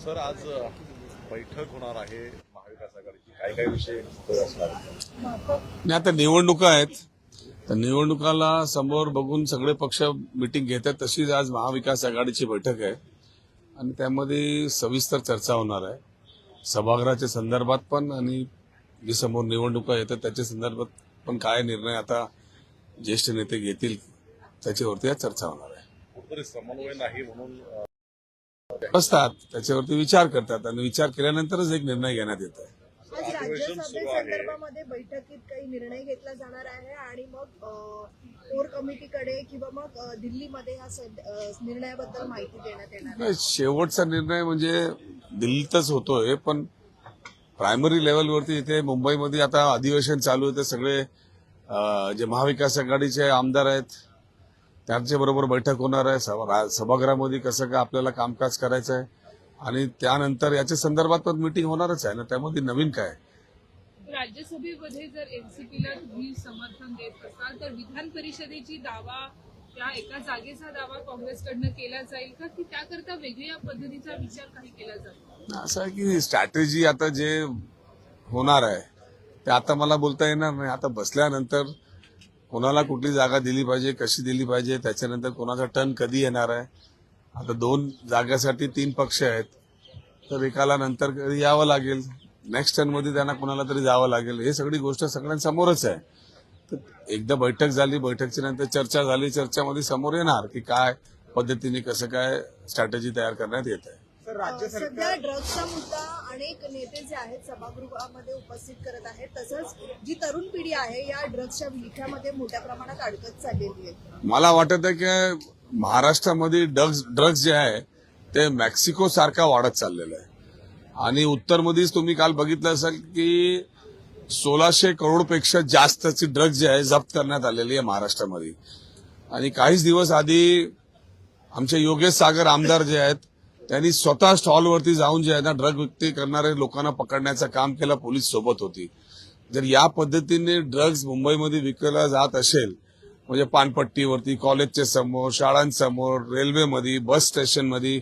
Sir आज बैठक होणार आहे महाविकास आघाडीची, काय विषय असणार आहे? नाही, आता निवडणुका आहेत तर निवडणुकाला समोर बघून सगळे पक्ष मिटिंग घेतात. तशीच आज महाविकास आघाडीची बैठक आहे आणि त्यामध्ये सविस्तर चर्चा होणार आहे सभागृहाच्या संदर्भात पण, आणि जी समोर निवडणुका येतात त्याच्या संदर्भात पण काय निर्णय आता ज्येष्ठ नेते घेतील त्याच्यावरती आज चर्चा होणार आहे. कुठेतरी समन्वय नाही म्हणून बसतात, त्याच्यावरती विचार करतात आणि विचार केल्यानंतरच एक निर्णय घेण्यात येत आहे. आज राज्यसभेसंदर्भामध्ये बैठकीत काही निर्णय घेतला जाणार आहे आणि मग कोर कमिटीकडे किंवा मग दिल्लीमध्ये या निर्णयाबद्दल माहिती देण्यात येणार आहे. नाही, शेवटचा निर्णय म्हणजे दिल्लीतच होतोय, पण प्रायमरी लेवलवरती इथे मुंबईमध्ये आता अधिवेशन चालू आहे. ते सगळे जे महाविकास आघाडीचे आमदार आहेत त्यांच्या बरोबर बैठक होणार आहे. सभागृहामध्ये कसं काय आपल्याला कामकाज करायचं आहे आणि त्यानंतर याच्या संदर्भात पण मीटिंग होणारच आहे ना. त्यामध्ये नवीन काय? राज्यसभेमध्ये जर एनसीपीला तुम्ही समर्थन देत असाल तर विधान परिषदेची दावा, त्या एका जागेचा दावा काँग्रेसकडनं केला जाईल का, की त्याकरता वेगळ्या पद्धतीचा विचार काही केला जातो? असं आहे की स्ट्रॅटेजी आता जे होणार आहे ते आता मला बोलता येणार नाही. आता बसल्यानंतर कोणाला कुठली जागा दिली पाहिजे, कशी दिली पाहिजे, त्याच्यानंतर कोणाचा टर्न कधी येणार आहे. आता 2 जागासाठी 3 पक्ष आहेत, तर एकाला नंतर कधी यावं लागेल, नेक्स्ट टर्नमध्ये त्यांना कोणाला तरी जावं लागेल. हे सगळी गोष्ट सगळ्यांसमोरच आहे. तर एकदा बैठक झाली, बैठकच्या नंतर चर्चा झाली, चर्चामध्ये समोर येणार की काय पद्धतीने कसं काय स्ट्रॅटेजी तयार करण्यात येत आहे. सध्या ड्रग्सचा मुद्दा अनेक नेते जे आहेत सभागृहामध्ये उपस्थित करत आहेत, तसंच जी तरुण पिढी आहे या ड्रग्सच्या विळख्यामध्ये मोठ्या प्रमाणात अडकत चाललेली आहे. मला वाटत आहे की महाराष्ट्रामध्ये ड्रग्स जे आहे ते मेक्सिको सारखा वाढत चाललेलं आहे आणि उत्तरमध्येच तुम्ही काल बघितलं असेल की 1600 करोडपेक्षा जास्तची ड्रग्ज जे आहे जप्त करण्यात आलेली आहे महाराष्ट्रामध्ये. आणि काहीच दिवस आधी आमचे योगेश सागर आमदार जे आहेत त्यांनी स्वतः स्टॉलवरती जाऊन जे आहे ना ड्रग विक्री करणारे लोकांना पकडण्याचं काम केलं, पोलीस सोबत होती. जर या पद्धतीने ड्रग्ज मुंबईमध्ये विकला जात असेल म्हणजे पानपट्टीवरती, कॉलेजच्या समोर, शाळांसमोर, रेल्वेमध्ये, बस स्टेशनमध्ये,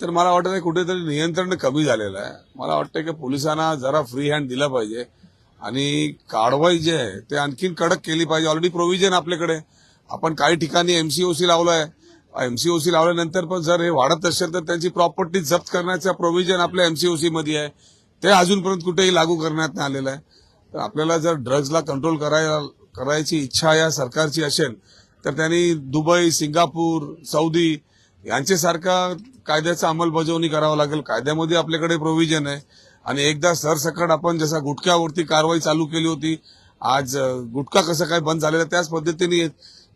तर मला वाटतं कुठेतरी नियंत्रण कमी झालेलं आहे. मला वाटतं की पोलिसांना जरा फ्री हँड दिला पाहिजे आणि कारवाई जे आहे ते आणखीन कडक केली पाहिजे. ऑलरेडी प्रोव्हिजन आपल्याकडे, आपण काही ठिकाणी एमसीओसी लावलाय. एमसीओसी लावल्यानंतर पण जर हे वाढत असेल तर त्यांची प्रॉपर्टी जप्त करण्याचा प्रोव्हिजन आपल्या एमसीओसी मध्ये आहे. ते अजूनपर्यंत कुठेही लागू करण्यात नाही आलेलं आहे. तर आपल्याला जर ड्रग्जला कंट्रोल करायची इच्छा या सरकारची असेल तर त्यांनी दुबई, सिंगापूर, सौदी यांच्यासारखा कायद्याचा अंमलबजावणी करावं लागेल. कायद्यामध्ये आपल्याकडे प्रोव्हिजन आहे आणि एकदा सरसकट आपण जसा गुटख्यावरती कारवाई चालू केली होती, आज गुटखा कसं काय बंद झालेला त्याच पद्धतीने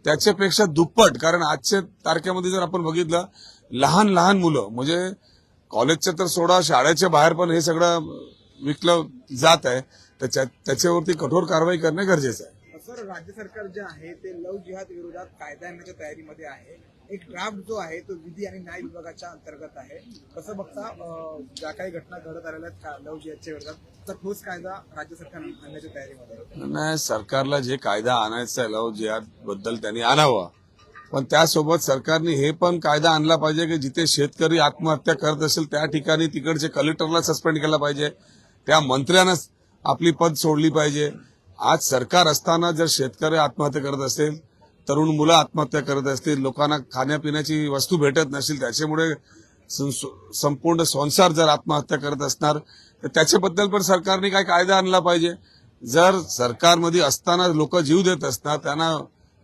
त्याच्यापेक्षा दुप्पट. कारण आजच्या तारखेमध्ये जर आपण बघितलं लहान लहान मुलं म्हणजे कॉलेजच्या तर सोडा, शाळेच्या बाहेर पण हे सगळं विकलं जात आहे. त्याच्यावरती कठोर कारवाई करणं गरजेचं आहे. सर, राज्य सरकार जे आहे ते लव जिहाद विरोधात कायदा आणण्याच्या तयारीमध्ये आहे. एक ड्राफ्ट जो आहे तो विधी आणि न्याय विभागाच्या अंतर्गत आहे. कसं बघता ज्या काही घटना घडत आलेल्या आहेत लव जिहादच्या विरोधात, तर ठोस कायदा राज्य सरकार आणण्याच्या तयारीमध्ये नाही, सरकारला जे कायदा आणायचा आहे लव जिहाद बद्दल त्यांनी आणावा, पण त्यासोबत सरकारने हे पण कायदा आणला पाहिजे की जिथे शेतकरी आत्महत्या करत असेल त्या ठिकाणी तिकडचे कलेक्टरला सस्पेंड केला पाहिजे, त्या मंत्र्यांना आपली पद सोडली पाहिजे. आज सरकार असताना जर शेतकरी आत्महत्या करत असेल, तरुण मुलं आत्महत्या करत असतील, लोकांना खाण्यापिण्याची वस्तू भेटत नसेल, त्याच्यामुळे संपूर्ण संसार जर आत्महत्या करत असणार तर त्याच्याबद्दल पण सरकारने काय कायदा आणला पाहिजे. जर सरकारमध्ये असताना लोक जीव देत असतात, त्यांना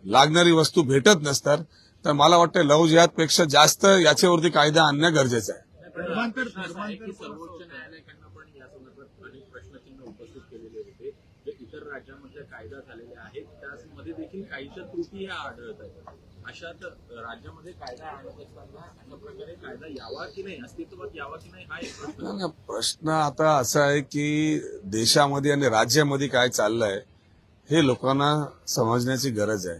लागणारी वस्तू भेटत नसतात, तर मला वाटतं लव जिहादपेक्षा जास्त याच्यावरती कायदा आणणं गरजेचं आहे. सर्वोच्च न्यायालयाकडनं पण या संदर्भात अनेक प्रश्नचिन्ह उपस्थित केलेले होते. जे इतर राज्यांमध्ये कायदा झालेले आहेत त्यामध्ये देखील काहीशा त्रुटी ह्या आढळत आहेत. अशात राज्यामध्ये कायदा आणत असताना अशा प्रकारे कायदा यावा की नाही, अस्तित्वात यावा की नाही, हा एक प्रश्न आता असा आहे की देशामध्ये आणि राज्यामध्ये काय चाललंय हे लोकांना समजण्याची गरज आहे.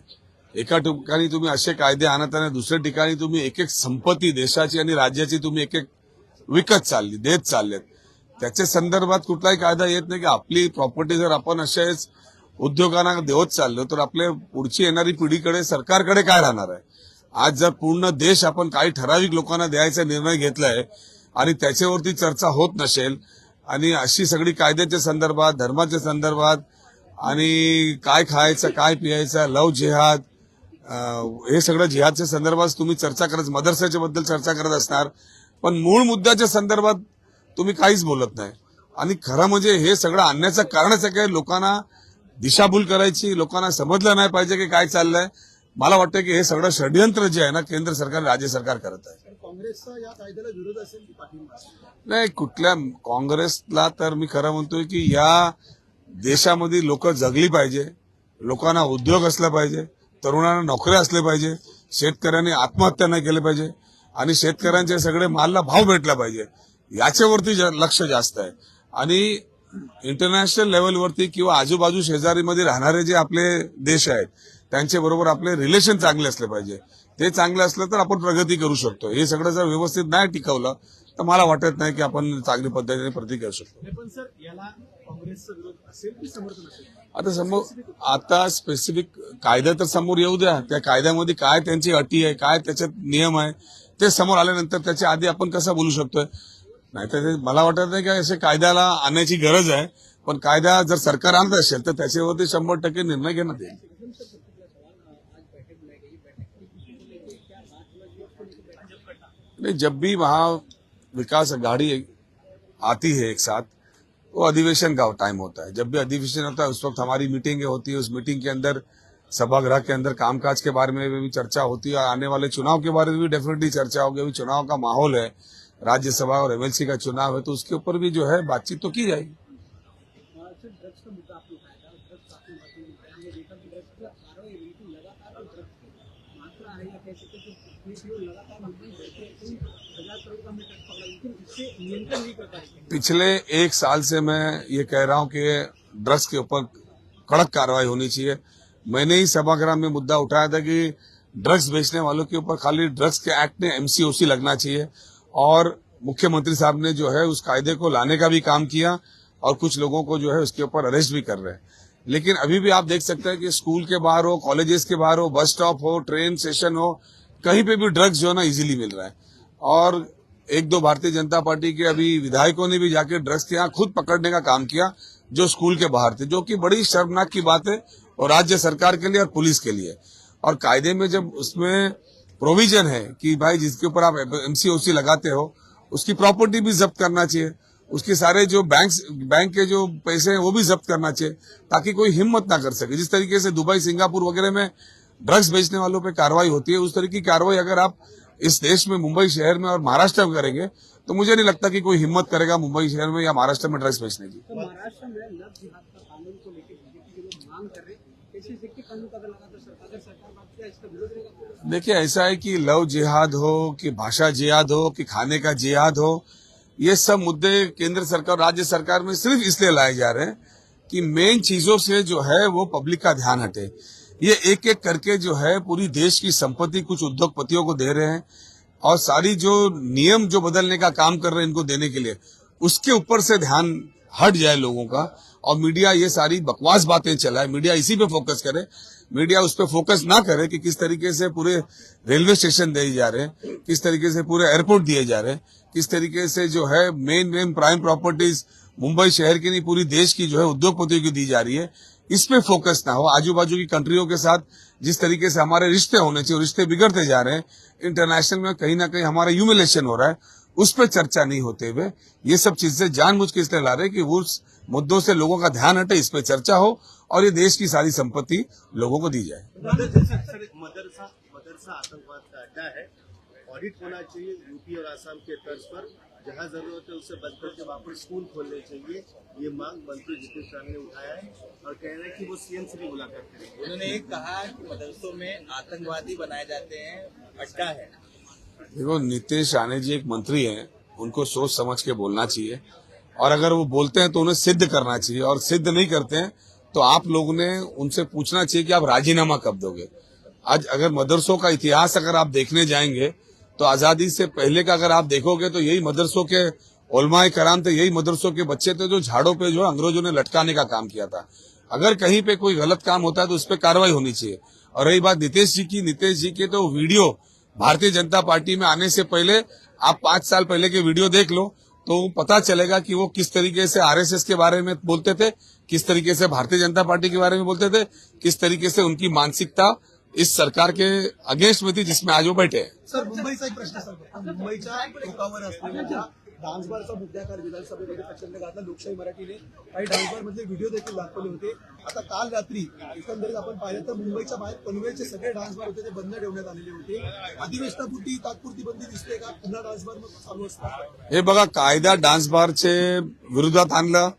एका ठिकाणी तुम्ही असे कायदे आणत आणि दुसऱ्या ठिकाणी तुम्ही एक एक संपत्ती देशाची आणि राज्याची तुम्ही एक एक विकत देत चाललेत. त्याच्या संदर्भात कुठलाही कायदा येत नाही की आपली प्रॉपर्टी जर आपण असेच उद्योगांना देत चाललो तर आपल्या पुढची येणारी पिढीकडे सरकारकडे काय राहणार आहे. आज जर पूर्ण देश आपण काही ठराविक लोकांना द्यायचा निर्णय घेतलाय आणि त्याच्यावरती चर्चा होत नसेल आणि अशी सगळी कायद्याच्या संदर्भात, धर्माच्या संदर्भात आणि काय खायचं, काय पियायचं, लव जिहाद, हे सगळं जिहादच्या संदर्भात तुम्ही चर्चा करत, मदरसाच्या बद्दल चर्चा करत असणार, पण मूळ मुद्द्याच्या संदर्भात तुम्ही काहीच बोलत नाही. आणि खरं म्हणजे हे सगळं आणण्याचं कारणच आहे की लोकांना दिशाभूल करायची, लोकांना समजलं नाही पाहिजे की काय चाललंय. मला वाटतं की हे सगळं षडयंत्र जे आहे ना केंद्र सरकार, राज्य सरकार करत आहे. काँग्रेसचा या कायद्याला विरोध असेल की पाठिंबा असेल? नाही, कुठल्या काँग्रेसला तर मी खरं म्हणतोय की या देशामध्ये लोक जगली पाहिजे, लोकांना उद्योग असला पाहिजे, तरुणांना नोकऱ्या असल्या पाहिजे, शेतकऱ्यांनी आत्महत्या नाही केली पाहिजे आणि शेतकऱ्यांचे सगळे मालला भाव भेटला पाहिजे, याच्यावरती लक्ष जास्त आहे. आणि इंटरनॅशनल लेवलवरती किंवा आजूबाजू शेजारीमध्ये राहणारे जे आपले देश आहेत त्यांच्या बरोबर आपले रिलेशन चांगले असले पाहिजे. ते चांगले असलं तर आपण प्रगती करू शकतो. हे सगळं जर व्यवस्थित नाही टिकवलं तर मला वाटत नाही की आपण चांगली पद्धतीने प्रगती करू शकतो. पण सर, याला काँग्रेसचा विरोध असेल की समर्थन असेल? आता स्पेसिफिक कायदा तर समोर येऊ द्या. त्या कायद्यामध्ये काय त्यांची अटी आहे, काय त्याच्यात नियम आहे, ते समोर आल्यानंतर त्याच्या आधी आपण कसं बोलू शकतोय. नाहीतर मला वाटत नाही की असे कायद्याला आणण्याची गरज आहे, पण कायदा जर सरकार आणत असेल तर त्याच्यावरती 100% निर्णय घेण्यात येईल. नहीं, जब भी महाविकास अघाड़ी आती है एक साथ, वो अधिवेशन का टाइम होता है. जब भी अधिवेशन होता है उस वक्त हमारी मीटिंगें होती है. उस मीटिंग के अंदर सभागृह के अंदर कामकाज के बारे में भी चर्चा होती है. आने वाले चुनाव के बारे में भी डेफिनेटली चर्चा होगी. अभी चुनाव का माहौल है, राज्यसभा और एमएलसी का चुनाव है, तो उसके ऊपर भी जो है बातचीत तो की जाएगी. पिछले एक साल से मैं ये कह रहा हूं कि ड्रग्स के ऊपर कड़क कार्रवाई होनी चाहिए. मैंने ही सभागृह में मुद्दा उठाया था कि ड्रग्स बेचने वालों के ऊपर खाली ड्रग्स के एक्ट में एमसीओसी लगना चाहिए, और मुख्यमंत्री साहब ने जो है उस कायदे को लाने का भी काम किया और कुछ लोगों को जो है उसके ऊपर अरेस्ट भी कर रहे हैं. लेकिन अभी भी आप देख सकते हैं कि स्कूल के बाहर हो, कॉलेजेस के बाहर हो, बस स्टॉप हो, ट्रेन स्टेशन हो, कहीं पे भी ड्रग्स जो है ना इजीली मिल रहा है. और एक दो भारतीय जनता पार्टी के अभी विधायकों ने भी जाके ड्रग्स के यहाँ खुद पकड़ने का काम किया जो स्कूल के बाहर थे, जो कि बड़ी शर्मनाक की बात है और राज्य सरकार के लिए और पुलिस के लिए. और कायदे में जब उसमें प्रोविजन है कि भाई जिसके ऊपर आप एमसीओसी लगाते हो उसकी प्रॉपर्टी भी जब्त करना चाहिए, उसके सारे जो बैंक के जो पैसे हैं वो भी जब्त करना चाहिए, ताकि कोई हिम्मत ना कर सके. जिस तरीके से दुबई, सिंगापुर वगैरह में ड्रग्स बेचने वालों पे कार्रवाई होती है, उस तरह की कार्रवाई अगर आप इस देश में, मुंबई शहर में और महाराष्ट्र में करेंगे तो मुझे नहीं लगता कि कोई हिम्मत करेगा मुंबई शहर में या महाराष्ट्र में ड्रग्स बेचने की. तो महाराष्ट्र में लव जिहाद का कानून को लेकर बीजेपी के लोग मांग कर रहे हैं, ऐसे देखिए कानून का अगर लगा तो सरकार बात किया, इसका विरोध रहेगा. देखिए, ऐसा है कि लव जिहाद हो कि भाषा जिहाद हो कि खाने का जिहाद हो, ये सब मुद्दे केंद्र सरकार, राज्य सरकार में सिर्फ इसलिए लाए जा रहे हैं कि मेन चीजों से जो है वो पब्लिक का ध्यान हटे. ये एक एक करके जो है पूरी देश की संपत्ति कुछ उद्योगपतियों को दे रहे हैं और सारी जो नियम जो बदलने का काम कर रहे हैं इनको देने के लिए, उसके ऊपर से ध्यान हट जाए लोगों का. और मीडिया ये सारी बकवास बातें चलाए, मीडिया इसी पे फोकस करे. मीडिया उस पर फोकस ना करे कि किस तरीके से पूरे रेलवे स्टेशन दिए जा रहे हैं, किस तरीके से पूरे एयरपोर्ट दिए जा रहे हैं, किस तरीके से जो है मेन प्राइम प्रॉपर्टीज मुंबई शहर की नहीं पूरी देश की जो है उद्योगपतियों की दी जा रही है. इस पे फोकस ना हो. आजू बाजू की कंट्रियों के साथ जिस तरीके से हमारे रिश्ते होने चाहिए, रिश्ते बिगड़ते जा रहे हैं, इंटरनेशनल में कहीं ना कहीं हमारा ह्यूमिलेशन हो रहा है, उस पर चर्चा नहीं होते हुए ये सब चीजें जानबूझ के इसलिए ला रहे हैं कि उस मुद्दों से लोगों का ध्यान हटे, इस पे चर्चा हो और ये देश की सारी संपत्ति लोगों को दी जाए. मदरसा आतंकवाद का अड्डा है, ऑडिट होना चाहिए यूपी और आसाम के तर्ज पर. जहां जरूरत है उससे बंद करके वहां पर स्कूल खोलने चाहिए. ये मांग मंत्री जितेश राणा ने उठाया है और कह रहे हैं कि वो सीएम से भी मुलाकात करेंगे. उन्होंने एक कहा कि मदरसों में आतंकवादी बनाए जाते हैं, अड्डा है. देखो, नीतीश राणे जी एक मंत्री हैं, उनको सोच समझ के बोलना चाहिए और अगर वो बोलते हैं तो उन्हें सिद्ध करना चाहिए, और सिद्ध नहीं करते हैं तो आप लोगों ने उनसे पूछना चाहिए कि आप राजीनामा कब दोगे. आज अगर मदरसों का इतिहास अगर आप देखने जाएंगे तो आजादी से पहले का अगर आप देखोगे तो यही मदरसों के उलमाए कराम थे, यही मदरसों के बच्चे थे जो झाड़ों पे जो अंग्रेजों ने लटकाने का काम किया था. अगर कहीं पे कोई गलत काम होता है तो उस पर कार्रवाई होनी चाहिए. और रही बात नीतीश जी की, नीतीश जी के तो वीडियो भारतीय जनता पार्टी में आने से पहले आप 5 साल पहले के वीडियो देख लो तो पता चलेगा कि वो किस तरीके से आरएसएस के बारे में बोलते थे, किस तरीके से भारतीय जनता पार्टी के बारे में बोलते थे, किस तरीके से उनकी मानसिकता इस सरकार के अगेंस्ट में थी जिसमें आज वो बैठे हैं. सर मुंबईचा एक प्रश्न सर मुंबईच्या टोकावर असलेल्या डान्सबारचा मुद्दा काल विधानसभेमध्ये प्रचंड गाजला. लोकशाही मराठीने काही डान्सबार मधले व्हिडिओ देखील दाखवले होते. आता काल रात्री एकंदरीत आपण पाहिलं तर मुंबईच्या बाहेर पनवेलचे सगळे डान्सबार होते ते बंद ठेवण्यात आलेले होते. अधिवेशनापुरती तात्पुरती बंदी दिसते का? पुन्हा डान्सबार मग चालू असतात? हे बघा, कायदा डान्स बारचे विरोधात आणलं.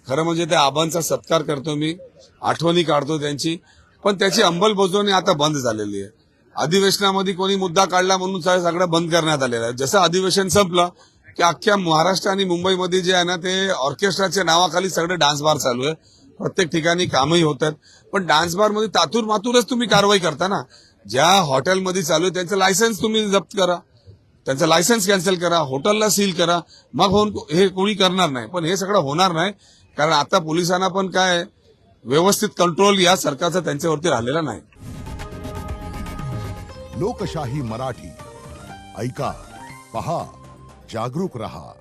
खरं म्हणजे त्या आबांचा सत्कार करतो मी, आठवणी काढतो त्यांची, पण त्याची अंमलबजावणी आता बंद झालेली आहे. अधिवेशनामध्ये कोणी मुद्दा काढला म्हणून सगळं बंद करण्यात आलेलं आहे. जसं अधिवेशन संपलं की अख्ख्या महाराष्ट्र आणि मुंबईमध्ये जे आहे ना ते ऑर्केस्ट्राच्या नावाखाली सगळे डान्स बार चालू आहे. प्रत्येक ठिकाणी कामही होतात. पण डान्स बारमध्ये तातूर मातूरच तुम्ही कारवाई करता ना. ज्या हॉटेलमध्ये चालू आहे त्यांचं लायसन्स तुम्ही जप्त करा, त्यांचं लायसन्स कॅन्सल करा, हॉटेलला सील करा. मग हे कोणी करणार नाही. पण हे सगळं होणार नाही कारण आता पोलिसांना पण काय व्यवस्थित कंट्रोल या सरकारचा त्यांच्यावरती राहिलेला नाही. लोकशाही मराठी ऐका, पहा, जागरूक रहा.